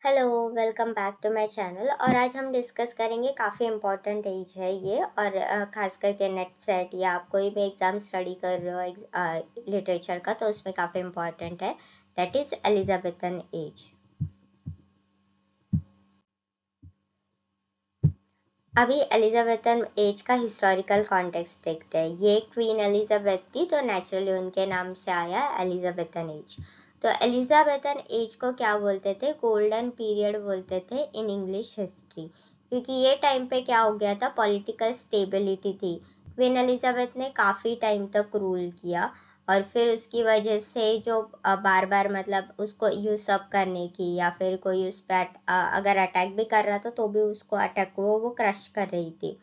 Hello, welcome back to my channel. और आज हम डिस्कस करेंगे, काफ़ी इम्पोर्टेंट एज है ये। और खास करके नेट सेट या आप कोई भी एग्ज़ाम स्टडी कर रहे हो लिटरेचर का, तो उसमें काफ़ी इम्पोर्टेंट है। That is Elizabethan age. अभी एलिजाबेथन एज का हिस्टोरिकल कॉन्टेक्स्ट देखते हैं। ये क्वीन एलिजाबेथ थी, तो नेचुरली उनके नाम से आया एलिजाबेथन एज। तो एलिजाबेथन एज को क्या बोलते थे? गोल्डन पीरियड बोलते थे इन इंग्लिश हिस्ट्री, क्योंकि ये टाइम पे क्या हो गया था, पॉलिटिकल स्टेबिलिटी थी। क्वीन एलिजाबेथ ने काफ़ी टाइम तक रूल किया, और फिर उसकी वजह से जो बार बार मतलब उसको यूसअप करने की, या फिर कोई उस पर अगर अटैक भी कर रहा था तो भी उसको अटैक को वो क्रश कर रही थी।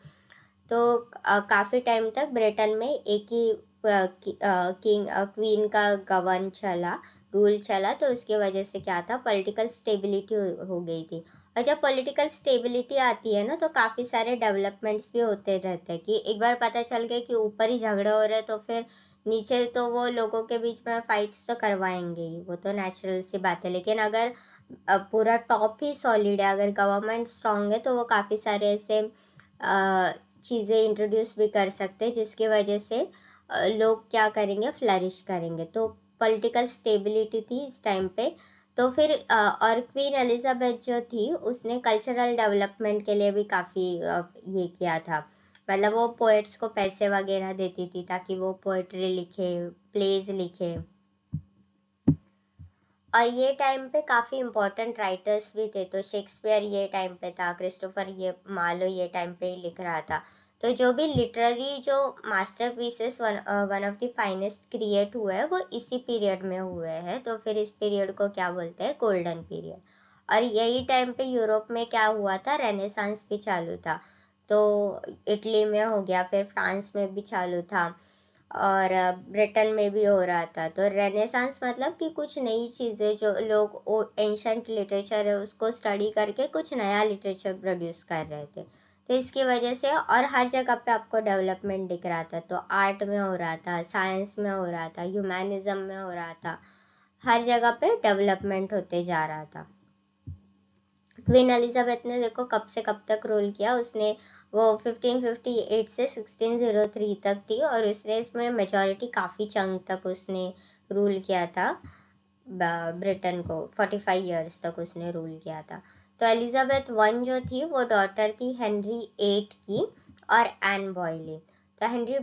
तो काफ़ी टाइम तक ब्रिटेन में एक ही क्वीन का गवर्न चला, रूल चला। तो उसकी वजह से क्या था, पॉलिटिकल स्टेबिलिटी हो गई थी। और जब पॉलिटिकल स्टेबिलिटी आती है ना, तो काफ़ी सारे डेवलपमेंट्स भी होते रहते हैं। कि एक बार पता चल गया कि ऊपर ही झगड़े हो रहे, तो फिर नीचे तो वो लोगों के बीच में फाइट्स तो करवाएंगे ही, वो तो नेचुरल सी बात है। लेकिन अगर पूरा टॉप ही सॉलिड है, अगर गवर्नमेंट स्ट्रांग है, तो वो काफ़ी सारे ऐसे चीज़ें इंट्रोड्यूस भी कर सकते हैं, जिसकी वजह से लोग क्या करेंगे, फ्लरिश करेंगे। तो पॉलिटिकल स्टेबिलिटी थी इस टाइम पे। तो फिर और क्वीन एलिजाबेथ जो थी, उसने कल्चरल डेवलपमेंट के लिए भी काफ़ी ये किया था। मतलब वो पोएट्स को पैसे वगैरह देती थी ताकि वो पोएट्री लिखे, प्लेज लिखे। और ये टाइम पे काफ़ी इम्पोर्टेंट राइटर्स भी थे। तो शेक्सपियर ये टाइम पे था, क्रिस्टोफर ये मार्लो ये टाइम पे ही लिख रहा था। तो जो भी लिटरेरी जो masterpieces one of the finest create हुए हैं, वो इसी पीरियड में हुए हैं। तो फिर इस पीरियड को क्या बोलते हैं, गोल्डन पीरियड। और यही टाइम पे यूरोप में क्या हुआ था, रेनेसांस भी चालू था। तो इटली में हो गया, फिर फ्रांस में भी चालू था, और ब्रिटेन में भी हो रहा था। तो रेनेसांस मतलब कि कुछ नई चीज़ें, जो लोग एंशंट लिटरेचर है उसको स्टडी करके कुछ नया लिटरेचर प्रोड्यूस कर रहे थे। तो इसकी वजह से और हर जगह पे आपको डेवलपमेंट दिख रहा था। तो आर्ट में हो रहा था, साइंस में हो रहा था, ह्यूमैनिज्म में हो रहा था, हर जगह पे डेवलपमेंट होते जा रहा था। क्वीन एलिजाबेथ ने देखो कब से कब तक रूल किया। उसने वो 1558 से 1603 तक थी, और उसने इसमें मेजॉरिटी काफ़ी चंक तक उसने रूल किया था। ब्रिटेन को 45 इयर्स तक उसने रूल किया था। तो एलिजाबेथ वन जो थी, वो डॉटर थी हेनरी एट की और एन बॉयलिन। तो हेनरी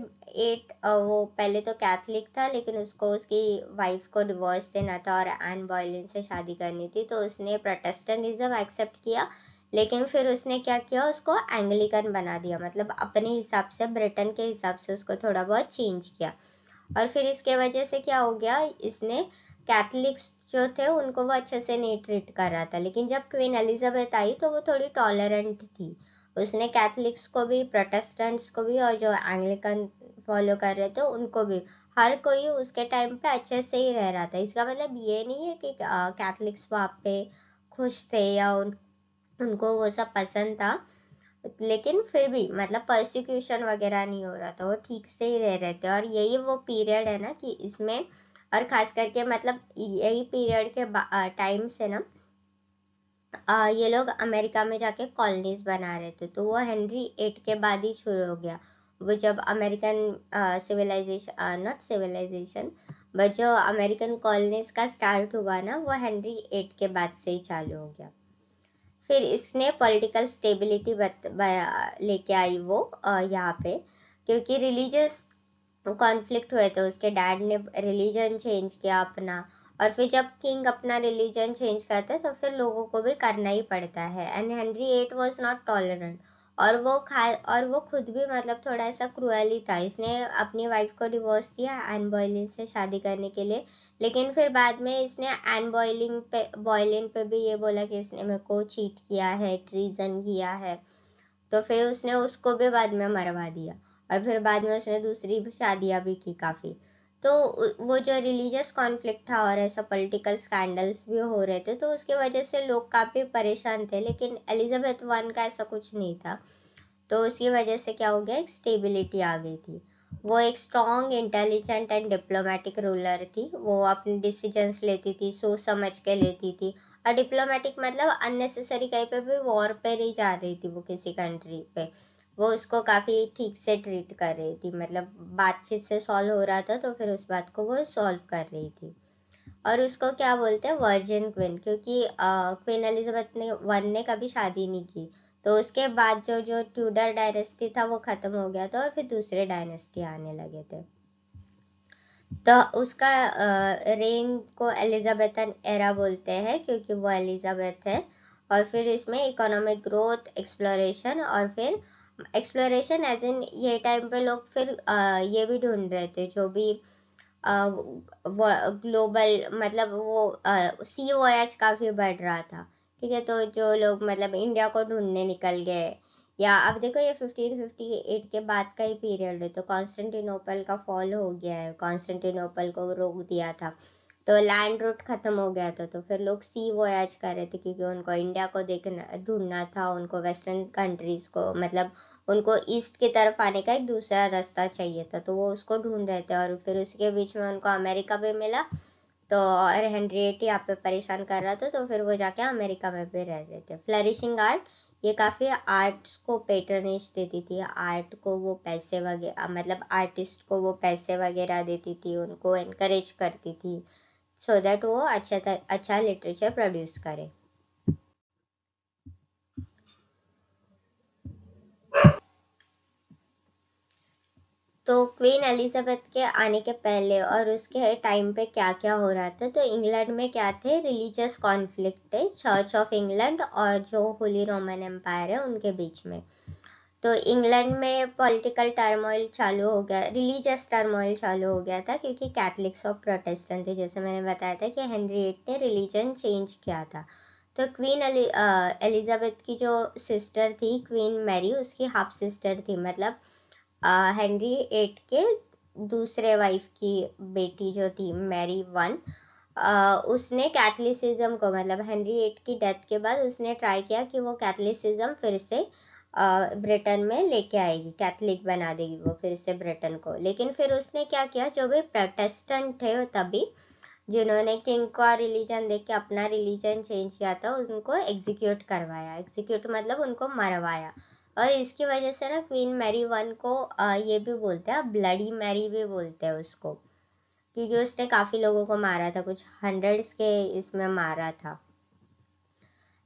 एट वो पहले तो कैथलिक था, लेकिन उसको उसकी वाइफ को डिवोर्स देना था और एन बॉयलिन से शादी करनी थी। तो उसने प्रोटेस्टेंटिज्म एक्सेप्ट किया, लेकिन फिर उसने क्या किया, उसको एंग्लिकन बना दिया। मतलब अपने हिसाब से, ब्रिटेन के हिसाब से उसको थोड़ा बहुत चेंज किया। और फिर इसके वजह से क्या हो गया, इसने कैथलिक्स जो थे उनको वो अच्छे से नहीं ट्रीट कर रहा था। लेकिन जब क्वीन एलिजाबेथ आई तो वो थोड़ी टॉलरेंट थी। उसने कैथलिक्स को भी, प्रोटेस्टेंट्स को भी, और जो एंग्लिकन फॉलो कर रहे थे उनको भी, हर कोई उसके टाइम पे अच्छे से ही रह रहा था। इसका मतलब ये नहीं है कि कैथलिक्स वहाँ पे खुश थे या उनको वो सब पसंद था। लेकिन फिर भी मतलब परसिक्यूशन वगैरह नहीं हो रहा था, वो ठीक से ही रह रहे थे। और यही वो पीरियड है ना कि इसमें, और खास करके मतलब यही पीरियड के टाइम से ना ये लोग अमेरिका में जाके कॉलोनीज बना रहे थे। तो वो हेनरी एट के बाद ही शुरू हो गया। वो जब American civilisation, not civilisation, but जो अमेरिकन कॉलोनीज का स्टार्ट हुआ ना, वो हेनरी एट के बाद से ही चालू हो गया। फिर इसने पॉलिटिकल स्टेबिलिटी लेके आई वो यहाँ पे, क्योंकि रिलीजियस कॉन्फ्लिक्ट हुए थे। उसके डैड ने रिलीजन चेंज किया अपना, और फिर जब किंग अपना रिलीजन चेंज करता है तो फिर लोगों को भी करना ही पड़ता है। And Henry eight was not tolerant, और वो खुद भी मतलब थोड़ा ऐसा क्रूअल ही था। इसने अपनी वाइफ को डिवोर्स दिया एन बॉयलिन से शादी करने के लिए, लेकिन फिर बाद में इसने एन बॉयलिन पे भी ये बोला कि इसने मेरे को चीट किया है, ट्रीजन किया है। तो फिर उसने उसको भी बाद में मरवा दिया, और फिर बाद में उसने दूसरी शादियां भी की काफ़ी। तो वो जो रिलीजियस कॉन्फ्लिक्ट था और ऐसा पॉलिटिकल स्कैंडल्स भी हो रहे थे, तो उसकी वजह से लोग काफ़ी परेशान थे। लेकिन एलिजाबेथ वन का ऐसा कुछ नहीं था। तो उसकी वजह से क्या हो गया, एक स्टेबिलिटी आ गई थी। वो एक strong, intelligent and diplomatic ruler थी। वो अपने डिसीजंस लेती थी, सोच समझ के लेती थी, और डिप्लोमेटिक मतलब अननेसेसरी कहीं पे भी वॉर पे नहीं जा रही थी वो किसी कंट्री पे, वो उसको काफ़ी ठीक से ट्रीट कर रही थी, मतलब बातचीत से सॉल्व हो रहा था तो फिर उस बात को वो सॉल्व कर रही थी। और उसको क्या बोलते हैं, वर्जिन क्वीन, क्योंकि क्वीन एलिजाबेथ ने वन ने कभी शादी नहीं की, तो उसके बाद जो जो ट्यूडर डायनेस्टी था वो खत्म हो गया था और फिर दूसरे डायनेस्टी आने लगे थे। तो उसका रेन को एलिजाबेथन एरा बोलते हैं क्योंकि वो एलिजाबेथ है। और फिर इसमें इकोनॉमिक ग्रोथ, एक्सप्लोरेशन, और फिर एक्सप्लोरेशन एज इन ये टाइम पे लोग फिर ये भी ढूंढ रहे थे जो भी ग्लोबल, मतलब वो सी वॉयज काफ़ी बढ़ रहा था, ठीक है, तो जो लोग मतलब इंडिया को ढूंढने निकल गए, या अब देखो ये 1558 के बाद का ही पीरियड है, तो कॉन्स्टेंटिनोपल का फॉल हो गया है, कॉन्स्टेंटिनोपल को रोक दिया था, तो लैंड रूट खत्म हो गया था, तो फिर लोग सी वॉयज कर रहे थे क्योंकि उनको इंडिया को देखना ढूंढना था, उनको वेस्टर्न कंट्रीज को, मतलब उनको ईस्ट की तरफ आने का एक दूसरा रास्ता चाहिए था, तो वो उसको ढूंढ रहे थे। और फिर उसके बीच में उनको अमेरिका भी मिला, तो और हेनरिएट यहाँ पे परेशान कर रहा था, तो फिर वो जाके अमेरिका में भी रह रहे थे। फ्लरिशिंग आर्ट, ये काफ़ी आर्ट्स को पेट्रनेज देती थी, आर्ट को वो पैसे वगैरह, मतलब आर्टिस्ट को वो पैसे वगैरह देती थी, उनको एनकरेज करती थी सो दैट वो अच्छा लिटरेचर प्रोड्यूस करे। तो क्वीन एलिजाबेथ के आने के पहले और उसके टाइम पे क्या क्या हो रहा था, तो इंग्लैंड में क्या थे, रिलीजियस कॉन्फ्लिक्ट है चर्च ऑफ इंग्लैंड और जो होली रोमन एम्पायर है उनके बीच में। तो इंग्लैंड में पॉलिटिकल टर्मोइल चालू हो गया, रिलीजियस टर्मोइल चालू हो गया था क्योंकि कैथलिक्स और प्रोटेस्टेंट थे, जैसे मैंने बताया था कि हेनरी VIII ने रिलीजन चेंज किया था। तो क्वीन एलिजाबेथ की जो सिस्टर थी क्वीन मैरी, उसकी हाफ सिस्टर थी, मतलब हेनरी VIII के दूसरे वाइफ की बेटी जो थी मैरी 1, उसने कैथलिसिज्म को, मतलब हेनरी VIII की डेथ के बाद उसने ट्राई किया कि वो कैथलिसिज्म फिर से ब्रिटेन में लेके आएगी, कैथलिक बना देगी वो फिर से ब्रिटेन को। लेकिन फिर उसने क्या किया, जो भी प्रोटेस्टेंट थे तभी, जिन्होंने किंग का रिलीजन देख के अपना रिलीजन चेंज किया था, उनको एग्जीक्यूट करवाया, एग्जीक्यूट मतलब उनको मरवाया। और इसकी वजह से ना क्वीन मैरी 1 को ये भी बोलते हैं, ब्लडी मैरी भी बोलते हैं उसको, क्योंकि उसने काफी लोगों को मारा था, कुछ हंड्रेड्स के इसमें मारा था।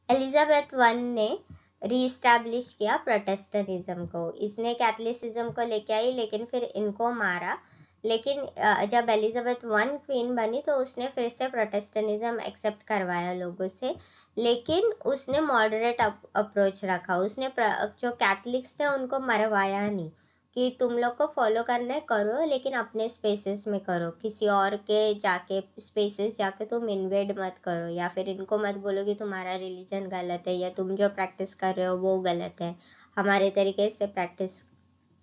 एलिजाबेथ 1 ने रीस्टैब्लिश किया प्रोटेस्टेंटिज्म को, इसने कैथलिसिज्म को लेके आई लेकिन फिर इनको मारा। लेकिन जब एलिजाबेथ 1 क्वीन बनी तो उसने फिर से प्रोटेस्टेंटिज्म एक्सेप्ट करवाया लोगों से, लेकिन उसने मॉडरेट अप्रोच रखा, उसने जो कैथलिक्स थे उनको मरवाया नहीं कि तुम लोग को फॉलो करना है करो, लेकिन अपने स्पेसेस में करो, किसी और के जाके स्पेसेस जाके तुम इन्वेड मत करो, या फिर इनको मत बोलो कि तुम्हारा रिलीजन गलत है या तुम जो प्रैक्टिस कर रहे हो वो गलत है, हमारे तरीके से प्रैक्टिस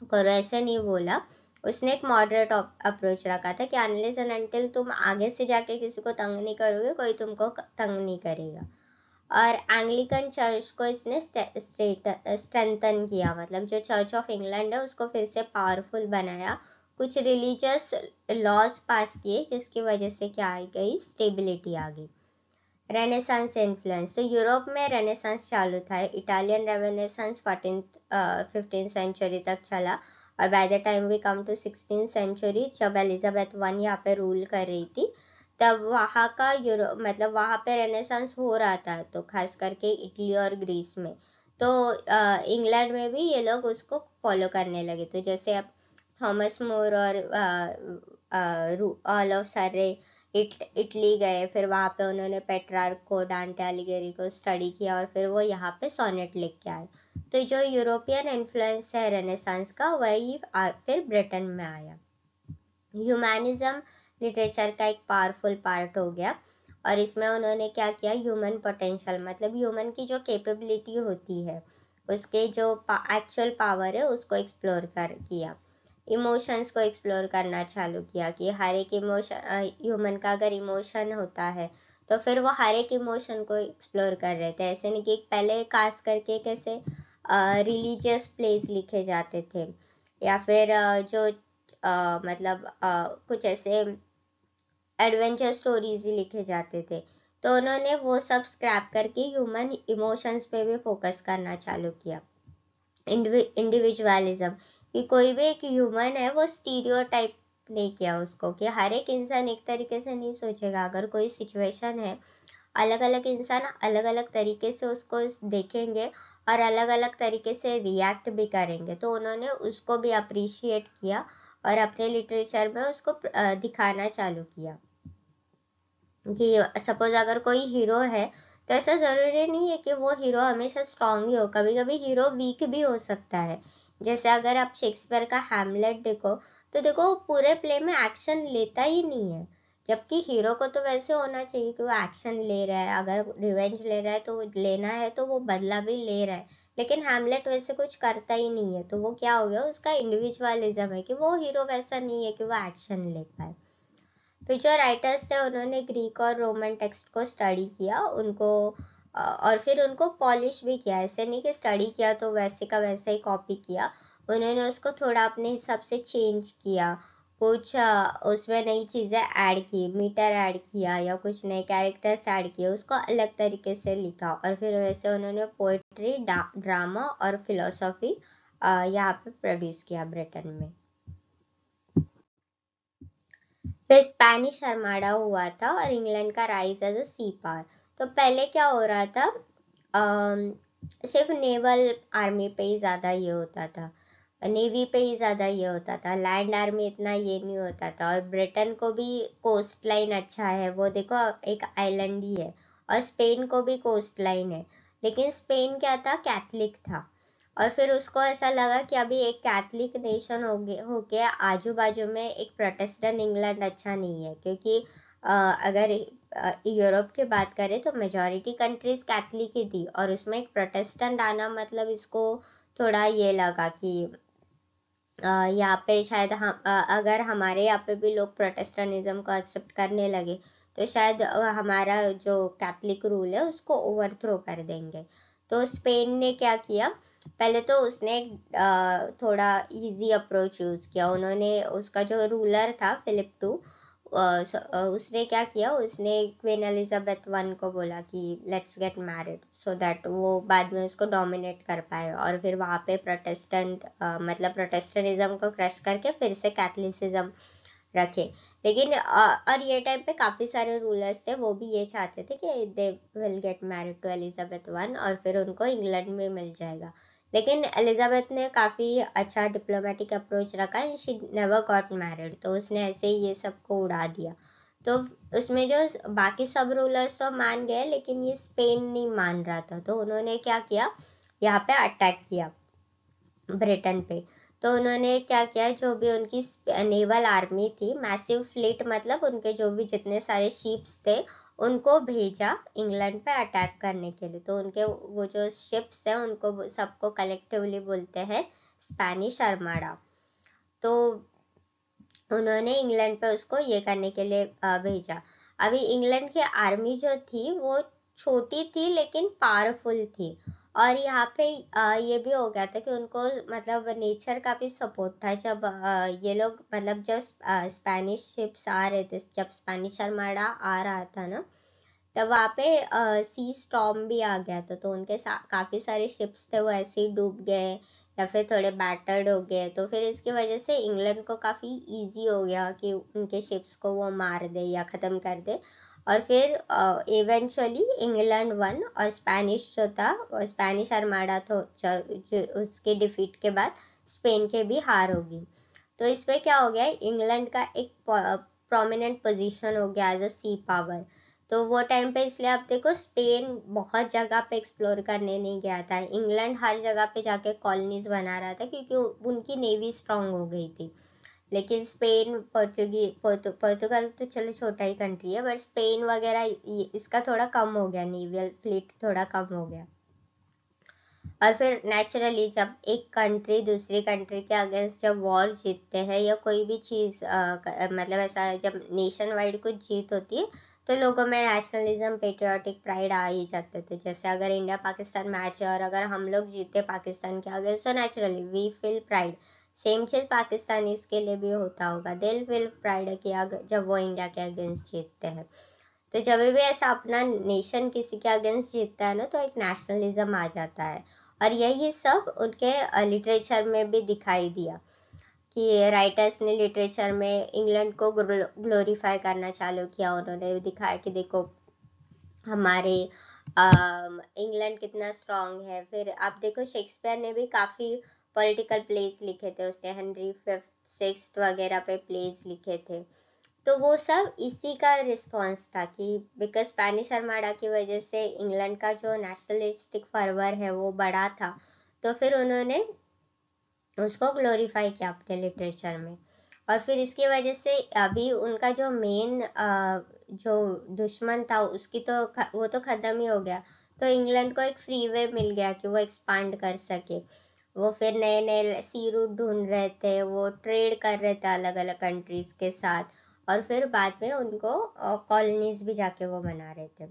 करो, ऐसे नहीं बोला। उसने एक मॉडरेट अप्रोच रखा था कि अनलेस एंड अनटिल तुम आगे से जाके किसी को तंग नहीं करोगे, कोई तुमको तंग नहीं करेगा। और एंग्लिकन चर्च को इसने स्ट्रेंथन किया, मतलब जो चर्च ऑफ इंग्लैंड है उसको फिर से पावरफुल बनाया, कुछ रिलीजियस लॉज पास किए जिसकी वजह से क्या आ गई, स्टेबिलिटी आ गई। रेनेसांस इन्फ्लुएंस, तो यूरोप में रेनेसांस चालू था, इटालियन रेनेसांस 15th सेंचुरी तक चला, और by the time we come to 16th century, जब एलिजाबेथ 1 यहाँ पे रूल कर रही थी, तब वहाँ का मतलब वहाँ पे रेनेसांस हो रहा था, तो खास करके इटली और ग्रीस में, तो इंग्लैंड में भी ये लोग उसको फॉलो करने लगे। तो जैसे अब थॉमस मोर और ऑल सर्रे इटली गए, फिर वहाँ पे उन्होंने पेट्रार्क को, डांटे अलिगेरी को स्टडी किया, और फिर वो यहाँ पे सोनेट लिख के आए। तो जो यूरोपियन इन्फ्लुएंस है रेनेसांस का, वही फिर ब्रिटेन में आया। ह्यूमैनिज्म लिटरेचर का एक पावरफुल पार्ट हो गया, और इसमें उन्होंने क्या किया, ह्यूमन पोटेंशियल, मतलब ह्यूमन की जो कैपेबिलिटी होती है, उसके जो एक्चुअल पावर है उसको एक्सप्लोर किया, इमोशंस को एक्सप्लोर करना चालू किया कि हर एक इमोशन, ह्यूमन का अगर इमोशन होता है तो फिर वो हर एक इमोशन को एक्सप्लोर कर रहे थे। ऐसे नहीं कि पहले खास करके कैसे रिलीजियस प्लेस लिखे जाते थे, या फिर जो मतलब कुछ ऐसे एडवेंचर स्टोरीज ही लिखे जाते थे, तो उन्होंने वो सब स्क्रैप करके ह्यूमन इमोशंस पे भी फोकस करना चालू किया, इंडिविजुअलिज्म, कि कोई भी एक ह्यूमन है वो स्टीरियोटाइप नहीं किया उसको, कि हर एक इंसान एक तरीके से नहीं सोचेगा। अगर कोई सिचुएशन है, अलग अलग इंसान अलग अलग तरीके से उसको देखेंगे और अलग अलग तरीके से रिएक्ट भी करेंगे। तो उन्होंने उसको भी अप्रिशिएट किया और अपने लिटरेचर में उसको दिखाना चालू किया कि सपोज अगर कोई हीरो है तो ऐसा ज़रूरी नहीं है कि वो हीरो हमेशा स्ट्रांग ही हो, कभी कभी हीरो वीक भी हो सकता है। जैसे अगर आप शेक्सपियर का हैमलेट देखो, तो देखो पूरे प्ले में एक्शन लेता ही नहीं है, जबकि हीरो को तो वैसे होना चाहिए कि वो एक्शन ले रहा है, अगर रिवेंज ले रहा है तो लेना है तो वो बदला भी ले रहा है। लेकिन हैमलेट वैसे कुछ करता ही नहीं है, तो वो क्या हो गया, उसका इंडिविजुअलिज्म है कि वो हीरो वैसा नहीं है कि वो एक्शन ले पाए। फिर जो राइटर्स थे उन्होंने ग्रीक और रोमन टेक्स्ट को स्टडी किया, उनको और फिर उनको पॉलिश भी किया। ऐसे नहीं कि स्टडी किया तो वैसे का वैसे ही कॉपी किया, उन्होंने उसको थोड़ा अपने हिसाब से चेंज किया, कुछ उसमें नई चीज़ें ऐड की, मीटर ऐड किया या कुछ नए कैरेक्टर्स ऐड किए, उसको अलग तरीके से लिखा। और फिर वैसे उन्होंने पोइट्री, ड्रामा और फिलोसॉफी यहाँ पे प्रोड्यूस किया ब्रिटेन में। फिर स्पेनिश आर्माडा हुआ था और इंग्लैंड का rise as a sea power. तो पहले क्या हो रहा था, सिर्फ नेवल आर्मी पे ही ज़्यादा ये होता था, नेवी पे ही ज़्यादा ये होता था, लैंड आर्मी इतना ये नहीं होता था। और ब्रिटेन को भी कोस्ट लाइन अच्छा है, वो देखो एक आइलैंड ही है, और स्पेन को भी कोस्ट लाइन है। लेकिन स्पेन क्या था, कैथलिक था, और फिर उसको ऐसा लगा कि अभी एक कैथलिक नेशन हो के आजू बाजू में एक प्रोटेस्टेंट इंग्लैंड अच्छा नहीं है, क्योंकि अगर यूरोप की बात करें तो मेजॉरिटी कंट्रीज कैथलिक ही थी, और उसमें एक प्रोटेस्टेंट आना मतलब इसको थोड़ा ये लगा कि यहाँ पे शायद हम अगर हमारे यहाँ पे भी लोग प्रोटेस्टेंटिज्म को एक्सेप्ट करने लगे तो शायद हमारा जो कैथलिक रूल है उसको ओवरथ्रो कर देंगे। तो स्पेन ने क्या किया, पहले तो उसने थोड़ा इजी अप्रोच यूज किया। उन्होंने उसका जो रूलर था फिलिप टू, उसने क्या किया, उसने क्वीन एलिजाबेथ वन को बोला कि let's get married, so that वो बाद में उसको डोमिनेट कर पाए, और फिर वहाँ पे प्रोटेस्टेंट मतलब प्रोटेस्टेंटिज्म को क्रश करके फिर से कैथलिसिज्म रखे। लेकिन और ये टाइम पे काफ़ी सारे रूलर्स थे, वो भी ये चाहते थे कि they will get married to Elizabeth one और फिर उनको इंग्लैंड में मिल जाएगा। लेकिन एलिजाबेथ ने काफ़ी अच्छा डिप्लोमेटिक अप्रोच रखा and she never got married, तो उसने ऐसे ही ये सबको उड़ा दिया। तो उसमें जो बाकी सब रूलर्स तो मान गए, लेकिन ये स्पेन नहीं मान रहा था, तो उन्होंने क्या किया, यहाँ पे अटैक किया ब्रिटेन पे। तो उन्होंने क्या किया, जो भी उनकी नेवल आर्मी थी, मैसिव फ्लीट, मतलब उनके जो भी जितने सारे शिप्स थे उनको भेजा इंग्लैंड पे अटैक करने के लिए। तो उनके वो जो शिप्स हैं उनको सबको कलेक्टिवली बोलते हैं स्पेनिश आर्माडा। तो उन्होंने इंग्लैंड पे उसको ये करने के लिए भेजा। अभी इंग्लैंड की आर्मी जो थी वो छोटी थी लेकिन पावरफुल थी, और यहाँ पे ये भी हो गया था कि उनको मतलब नेचर का भी सपोर्ट था। जब ये लोग मतलब जब स्पेनिश शिप्स आ रहे थे, जब स्पेनिश आर्माडा आ रहा था ना, तब वहाँ पे सी स्टॉर्म भी आ गया था, तो उनके काफ़ी सारे शिप्स थे वो ऐसे ही डूब गए या फिर थोड़े बैटर्ड हो गए। तो फिर इसकी वजह से इंग्लैंड को काफ़ी इजी हो गया कि उनके शिप्स को वो मार दे या ख़त्म कर दे। और फिर इवेंचुअली इंग्लैंड वन, और स्पेनिश जो था, स्पेनिश आर्माडा तो जो उसके डिफीट के बाद स्पेन के भी हार होगी। तो इसमें क्या हो गया, इंग्लैंड का एक प्रोमिनेंट पोजीशन हो गया एज अ सी पावर। तो वो टाइम पे इसलिए आप देखो स्पेन बहुत जगह पे एक्सप्लोर करने नहीं गया था, इंग्लैंड हर जगह पे जाके कॉलोनीज बना रहा था क्योंकि उनकी नेवी स्ट्रांग हो गई थी। लेकिन स्पेन, पोर्तुगल तो चलो छोटा ही कंट्री है, बट स्पेन वगैरह इसका थोड़ा कम हो गया, नेवल फ्लीट थोड़ा कम हो गया। और फिर नेचुरली जब एक कंट्री दूसरी कंट्री के अगेंस्ट जब वॉर जीतते हैं या कोई भी चीज़ मतलब ऐसा जब नेशन वाइड कुछ जीत होती है तो लोगों में नेशनलिज्म, पेट्रियाटिक प्राइड आ ही जाते थे। जैसे अगर इंडिया पाकिस्तान मैच है और अगर हम लोग जीते पाकिस्तान के अगेंस्ट तो naturally we feel pride. Same चीज़ पाकिस्तानीज के लिए भी होता होगा, दे विल प्राइड कि जब वो इंडिया के अगेंस्ट जीतते हैं। तो जब भी ऐसा अपना नेशन किसी के अगेंस्ट जीतता है ना, तो एक नेशनलिज्म आ जाता है। और यही सब उनके लिटरेचर में भी दिखाई दिया कि राइटर्स ने लिटरेचर में इंग्लैंड को ग्लोरीफाई करना चालू किया। उन्होंने दिखाया कि देखो हमारे इंग्लैंड कितना स्ट्रांग है। फिर आप देखो शेक्सपियर ने भी काफ़ी पॉलिटिकल प्लेस लिखे थे, उसने हेनरी फिफ्थ सिक्स्थ वगैरह पे प्लेस लिखे थे। तो वो सब इसी का रिस्पॉन्स था कि बिकॉज स्पेनिश आर्माडा की वजह से इंग्लैंड का जो नेशनलिस्टिक फर्वर है वो बढ़ा था, तो फिर उन्होंने उसको ग्लोरीफाई किया अपने लिटरेचर में। और फिर इसकी वजह से अभी उनका जो मेन जो दुश्मन था उसकी तो वो तो ख़त्म ही हो गया। तो इंग्लैंड को एक फ्री वे मिल गया कि वो एक्सपांड कर सके। वो फिर नए नए सी रूट ढूंढ रहे थे, वो ट्रेड कर रहे थे अलग अलग कंट्रीज के साथ, और फिर बाद में उनको कॉलोनीज भी जाके वो बना रहे थे।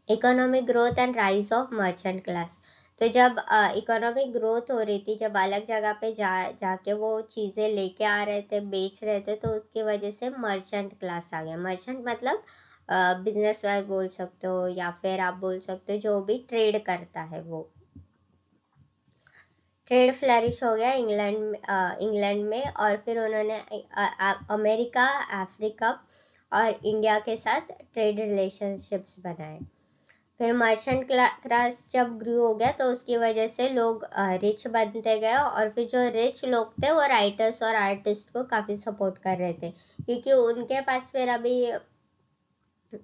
Economic growth and rise of merchant class. तो जब इकोनॉमिक ग्रोथ हो रही थी, जब अलग जगह पे जाके वो चीज़ें लेके आ रहे थे, बेच रहे थे, तो उसकी वजह से मर्चेंट क्लास आ गया। मर्चेंट मतलब बिजनेस मैन बोल सकते हो, या फिर आप बोल सकते हो जो भी ट्रेड करता है वो। ट्रेड फ्लरिश हो गया इंग्लैंड में। और फिर उन्होंने अमेरिका, अफ्रीका और इंडिया के साथ ट्रेड रिलेशनशिप्स बनाए। फिर मर्चेंट क्लास जब ग्रू हो गया तो उसकी वजह से लोग रिच बनते गए, और फिर जो रिच लोग थे वो राइटर्स और आर्टिस्ट को काफ़ी सपोर्ट कर रहे थे, क्योंकि उनके पास फिर अभी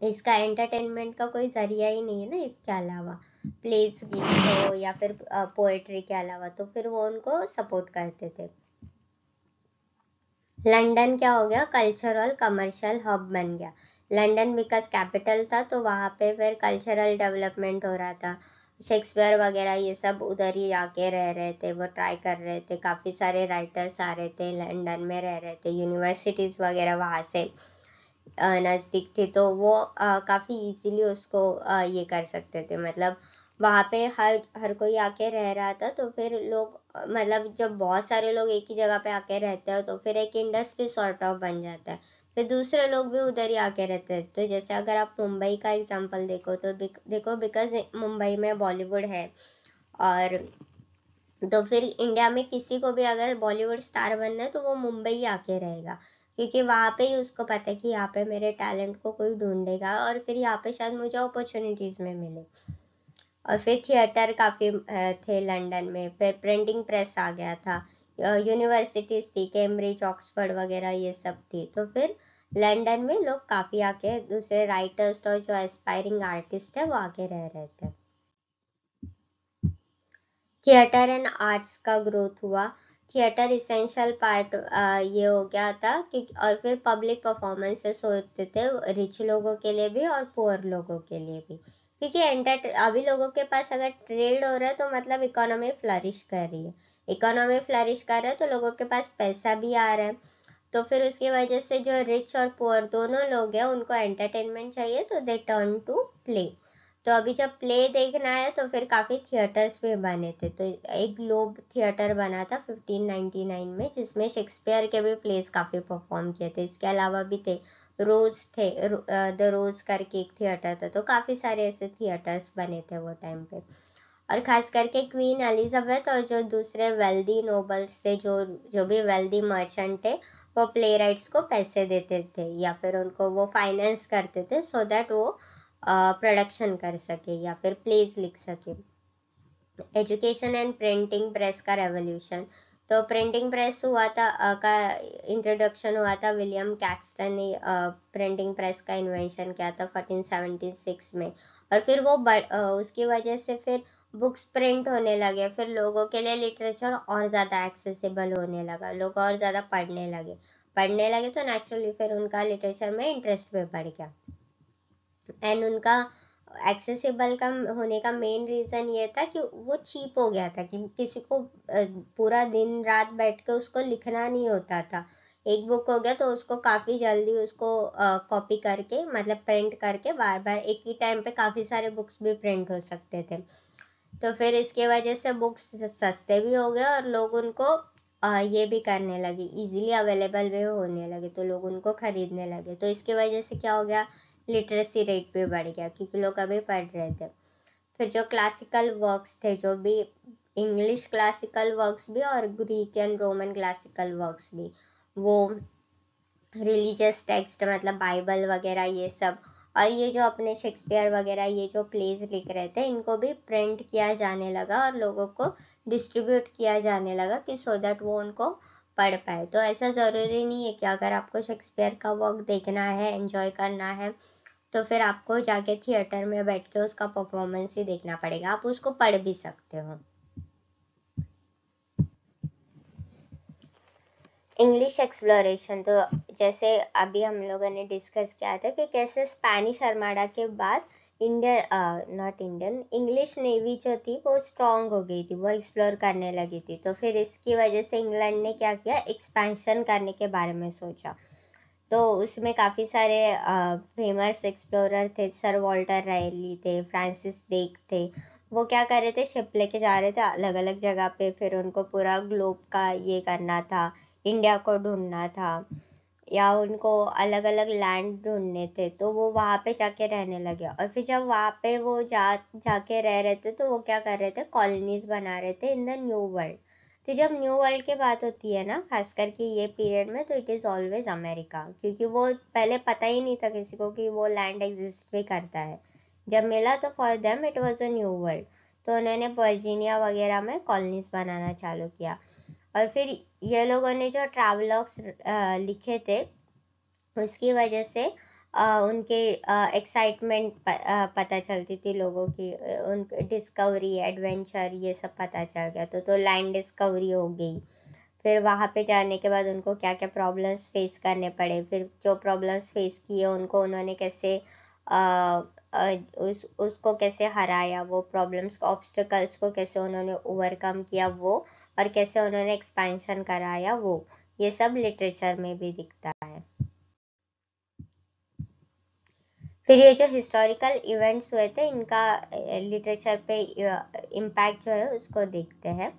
इसका एंटरटेनमेंट का कोई जरिया ही नहीं है ना इसके अलावा, प्लेस गीत हो या फिर पोएट्री के अलावा, तो फिर वो उनको सपोर्ट करते थे। लंदन क्या हो गया, कल्चरल कमर्शियल हब बन गया। लंदन बिकॉज कैपिटल था, तो वहाँ पे फिर कल्चरल डेवलपमेंट हो रहा था। शेक्सपियर वगैरह ये सब उधर ही आके रह रहे थे, वो ट्राई कर रहे थे, काफ़ी सारे राइटर्स आ रहे थे, लंदन में रह रहे थे, यूनिवर्सिटीज़ वगैरह वहाँ से नज़दीक थी, तो वो काफ़ी इजीली उसको ये कर सकते थे। मतलब वहाँ पे हर कोई आके रह रहा था, तो फिर लोग मतलब जब बहुत सारे लोग एक ही जगह पे आके रहते हैं तो फिर एक इंडस्ट्री सॉर्ट ऑफ बन जाता है, फिर दूसरे लोग भी उधर ही आके रहते हैं। तो जैसे अगर आप मुंबई का एग्जांपल देखो तो देखो बिकॉज मुंबई में बॉलीवुड है, और तो फिर इंडिया में किसी को भी अगर बॉलीवुड स्टार बनना है तो वो मुंबई ही आके रहेगा, क्योंकि वहाँ पे ही उसको पता है कि यहाँ पे मेरे टैलेंट को कोई ढूंढेगा, और फिर यहाँ पे शायद मुझे अपॉर्चुनिटीज़ में मिले। और फिर थिएटर काफ़ी थे लंदन में, फिर प्रिंटिंग प्रेस आ गया था, यूनिवर्सिटीज़ थी, कैम्ब्रिज, ऑक्सफोर्ड वगैरह ये सब थी। तो फिर लंदन में लोग काफ़ी आके दूसरे राइटर्स और जो एस्पायरिंग आर्टिस्ट है वो आके रह रहे थे। थिएटर एंड आर्ट्स का ग्रोथ हुआ। थिएटर इसेंशियल पार्ट ये हो गया था कि, और फिर पब्लिक परफॉर्मेंसेस होते थे रिच लोगों के लिए भी और पुअर लोगों के लिए भी, क्योंकि अभी लोगों के पास अगर ट्रेड हो रहा है तो मतलब इकोनॉमी फ्लरिश कर रही है। इकोनॉमी फ्लरिश कर रहा है तो लोगों के पास पैसा भी आ रहा है, तो फिर उसकी वजह से जो रिच और पुअर दोनों लोग हैं उनको एंटरटेनमेंट चाहिए, तो दे टर्न टू प्ले। तो अभी जब प्ले देखना है तो फिर काफ़ी थिएटर्स भी बने थे। तो एक ग्लोब थिएटर बना था 1599 में, जिसमें शेक्सपियर के भी प्लेस काफ़ी परफॉर्म किए थे। इसके अलावा भी थे, रोज थे, द रोज करके एक थिएटर था। तो काफ़ी सारे ऐसे थिएटर्स बने थे वो टाइम पे। और ख़ास करके क्वीन एलिजाबेथ और जो दूसरे वेल्दी नोबल्स थे, जो जो भी वेल्दी मर्चेंट थे, वो प्ले राइट्स को पैसे देते थे या फिर उनको वो फाइनेंस करते थे, सो दैट वो प्रोडक्शन कर सके या फिर प्लेज लिख सके। एजुकेशन एंड प्रिंटिंग प्रेस का रेवोल्यूशन। तो प्रिंटिंग प्रेस हुआ था का इंट्रोडक्शन हुआ था, विलियम कैक्सटन ने प्रिंटिंग प्रेस का इन्वेंशन किया था 1476 में। और फिर वो उसकी वजह से फिर बुक्स प्रिंट होने लगे, फिर लोगों के लिए लिटरेचर और ज़्यादा एक्सेसिबल होने लगा, लोग और ज़्यादा पढ़ने लगे तो नेचुरली फिर उनका लिटरेचर में इंटरेस्ट भी बढ़ गया। एंड उनका एक्सेसिबल का होने का मेन रीज़न ये था कि वो चीप हो गया था, कि किसी को पूरा दिन रात बैठ के उसको लिखना नहीं होता था। एक बुक हो गया तो उसको काफ़ी जल्दी उसको कॉपी करके मतलब प्रिंट करके बार बार एक ही टाइम पे काफ़ी सारे बुक्स भी प्रिंट हो सकते थे। तो फिर इसके वजह से बुक्स सस्ते भी हो गए और लोग उनको ये भी करने लगे, इजीली अवेलेबल भी होने लगे, तो लोग उनको खरीदने लगे। तो इसकी वजह से क्या हो गया, लिटरेसी रेट भी बढ़ गया क्योंकि लोग अभी पढ़ रहे थे। फिर जो क्लासिकल वर्क्स थे, जो भी इंग्लिश क्लासिकल वर्क्स भी और Greek and Roman classical works भी, वो रिलीजियस टेक्स्ट मतलब बाइबल वगैरह ये सब, और ये जो अपने शेक्सपियर वगैरह ये जो प्लेज लिख रहे थे, इनको भी प्रिंट किया जाने लगा और लोगों को डिस्ट्रीब्यूट किया जाने लगा कि सो दैट वो उनको पढ़ पाए। तो ऐसा ज़रूरी नहीं है कि अगर आपको शेक्सपियर का वर्क देखना है, एंजॉय करना है, तो फिर आपको जाके थिएटर में बैठ के उसका परफॉर्मेंस ही देखना पड़ेगा, आप उसको पढ़ भी सकते हो। इंग्लिश एक्सप्लोरेशन, तो जैसे अभी हम लोगों ने डिस्कस किया था कि कैसे स्पेनिश आर्माडा के बाद इंग्लिश नेवी जो थी वो स्ट्रांग हो गई थी, वो एक्सप्लोर करने लगी थी। तो फिर इसकी वजह से इंग्लैंड ने क्या किया, एक्सपेंशन करने के बारे में सोचा। तो उसमें काफ़ी सारे फेमस एक्सप्लोरर थे, सर वॉल्टर रायली थे, फ्रांसिस ड्रेक थे। वो क्या कर रहे थे, शिप लेके जा रहे थे अलग अलग जगह पे, फिर उनको पूरा ग्लोब का ये करना था, इंडिया को ढूंढना था या उनको अलग अलग लैंड ढूंढने थे। तो वो वहाँ पे जाके रहने लगे, और फिर जब वहाँ पे वो जाके रह रहे थे तो वो क्या कर रहे थे, कॉलोनीज बना रहे थे इन द न्यू वर्ल्ड। तो जब न्यू वर्ल्ड की बात होती है ना, खास करके ये पीरियड में, तो इट इज़ ऑलवेज अमेरिका, क्योंकि वो पहले पता ही नहीं था किसी को कि वो लैंड एग्जिस्ट भी करता है। जब मिला तो for them it was a new world. तो उन्होंने वर्जीनिया वगैरह में कॉलोनीज बनाना चालू किया। और फिर ये लोगों ने जो ट्रैवलॉग्स लिखे थे, उसकी वजह से उनके एक्साइटमेंट पता चलती थी लोगों की, उन डिस्कवरी एडवेंचर ये सब पता चल गया। तो लैंड डिस्कवरी हो गई। फिर वहाँ पे जाने के बाद उनको क्या क्या प्रॉब्लम्स फेस करने पड़े, फिर जो प्रॉब्लम्स फेस किए उनको उन्होंने कैसे उसको कैसे हराया, वो प्रॉब्लम्स ऑब्स्टिकल्स को कैसे उन्होंने ओवरकम किया, वो और कैसे उन्होंने एक्सपेंशन कराया, वो ये सब लिटरेचर में भी दिखता है। फिर ये जो हिस्टोरिकल इवेंट्स हुए थे, इनका लिटरेचर पे इम्पैक्ट जो है उसको देखते हैं।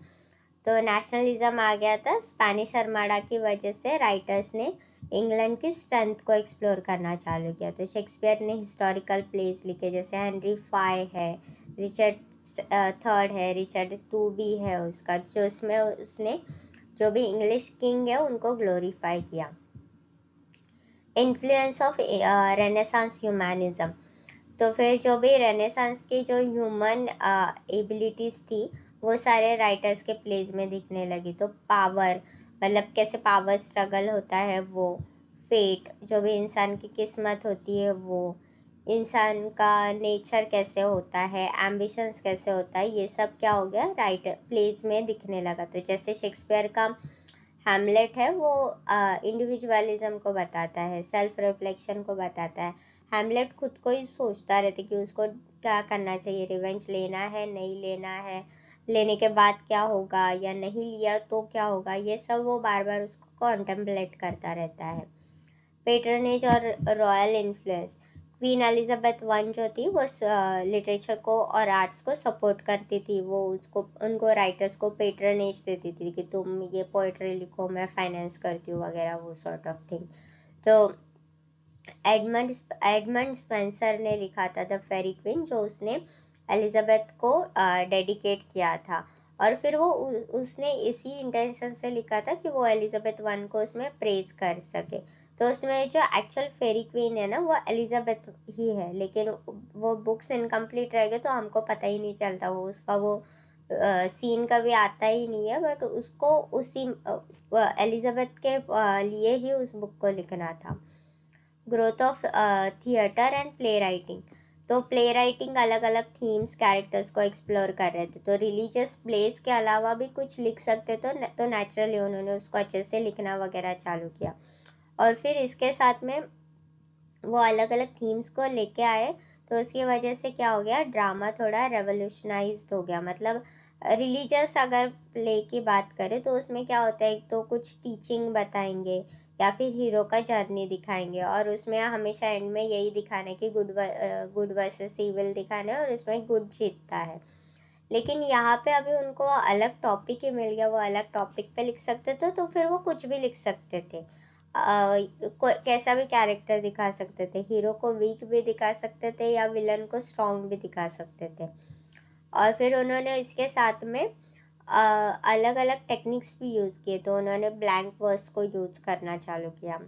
तो नेशनलिज्म आ गया था स्पेनिश आर्माडा की वजह से। राइटर्स ने इंग्लैंड की स्ट्रेंथ को एक्सप्लोर करना चालू किया। तो शेक्सपियर ने हिस्टोरिकल प्लेस लिखे, जैसे हेनरी फाई है, रिचर्ड थर्ड है, रिचर्ड टू भी है उसका, जो उसमें उसने जो भी इंग्लिश किंग है उनको ग्लोरीफाई किया। इन्फ्लुएंस ऑफ रेनेसांस ह्यूमैनिज्म, तो फिर जो भी रेनेसांस की जो ह्यूमन एबिलिटीज थी वो सारे राइटर्स के प्लेज में दिखने लगी। तो पावर मतलब कैसे पावर स्ट्रगल होता है, वो फेट जो भी इंसान की किस्मत होती है, वो इंसान का नेचर कैसे होता है, एम्बिशंस कैसे होता है, ये सब क्या हो गया राइटर प्लेज में दिखने लगा। तो जैसे शेक्सपियर का हैमलेट है, वो इंडिविजुअलिज्म को बताता है, सेल्फ रिफ्लेक्शन को बताता है। हैमलेट खुद को ही सोचता रहता है कि उसको क्या करना चाहिए, रिवेंज लेना है, नहीं लेना है, लेने के बाद क्या होगा, या नहीं लिया तो क्या होगा, ये सब वो बार बार उसको कॉन्टेम्पलेट करता रहता है। पेट्रनेज और royal influence, queen Elizabeth one जो थी वो लिटरेचर को और आर्ट्स को सपोर्ट करती थी। वो उसको उनको राइटर्स को पेट्रनेज देती थी कि तुम ये पोइट्री लिखो, मैं फाइनेंस करती हूँ वगैरह, वो सॉर्ट ऑफ थिंग। तो एडमंड स्पेंसर ने लिखा था द फेरी क्वीन, जो उसने एलिजाबेथ को डेडिकेट किया था। और फिर वो उसने इसी इंटेंशन से लिखा था कि वो एलिजाबेथ वन को उसमें प्रेज कर सके। तो उसमें जो एक्चुअल फेरी क्वीन है ना, वो एलिजाबेथ ही है, लेकिन वो बुक्स इनकम्प्लीट रह गए तो हमको पता ही नहीं चलता, वो उसका वो सीन कभी आता ही नहीं है। बट उसको उसी एलिजाबेथ के लिए ही उस बुक को लिखना था। Growth of theatre and play writing, तो प्ले राइटिंग अलग अलग थीम्स कैरेक्टर्स को एक्सप्लोर कर रहे थे। तो रिलीजियस प्लेस के अलावा भी कुछ लिख सकते तो नेचुरली उन्होंने उसको अच्छे से लिखना वगैरह चालू किया। और फिर इसके साथ में वो अलग अलग थीम्स को लेके आए, तो उसकी वजह से क्या हो गया, ड्रामा थोड़ा रेवोल्यूशनाइज्ड हो गया। मतलब रिलीजियस अगर प्ले की बात करें तो उसमें क्या होता है, एक तो कुछ टीचिंग बताएंगे या फिर हीरो का जर्नी दिखाएंगे, और उसमें हमेशा एंड में यही दिखाना है कि गुड वर्सेस इविल दिखाना है और उसमें गुड जीतता है। लेकिन यहाँ पे अभी उनको अलग टॉपिक ही मिल गया, वो अलग टॉपिक पे लिख सकते थे, तो फिर वो कुछ भी लिख सकते थे। कैसा भी कैरेक्टर दिखा सकते थे, हीरो को वीक भी दिखा सकते थे या विलन को स्ट्रॉन्ग भी दिखा सकते थे। और फिर उन्होंने इसके साथ में अलग अलग टेक्निक्स भी यूज़ किए। तो उन्होंने ब्लैंक वर्स को यूज़ करना चालू किया,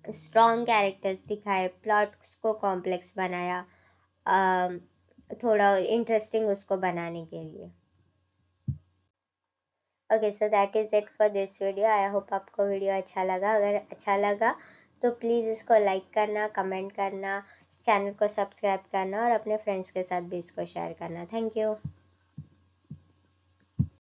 स्ट्रॉन्ग कैरेक्टर्स दिखाए, प्लॉट्स को कॉम्प्लेक्स बनाया, थोड़ा इंटरेस्टिंग उसको बनाने के लिए। Okay, so that is it for this video. I hope आपको वीडियो अच्छा लगा। अगर अच्छा लगा तो प्लीज़ इसको लाइक करना, कमेंट करना, चैनल को सब्सक्राइब करना और अपने फ्रेंड्स के साथ भी इसको शेयर करना। Thank you.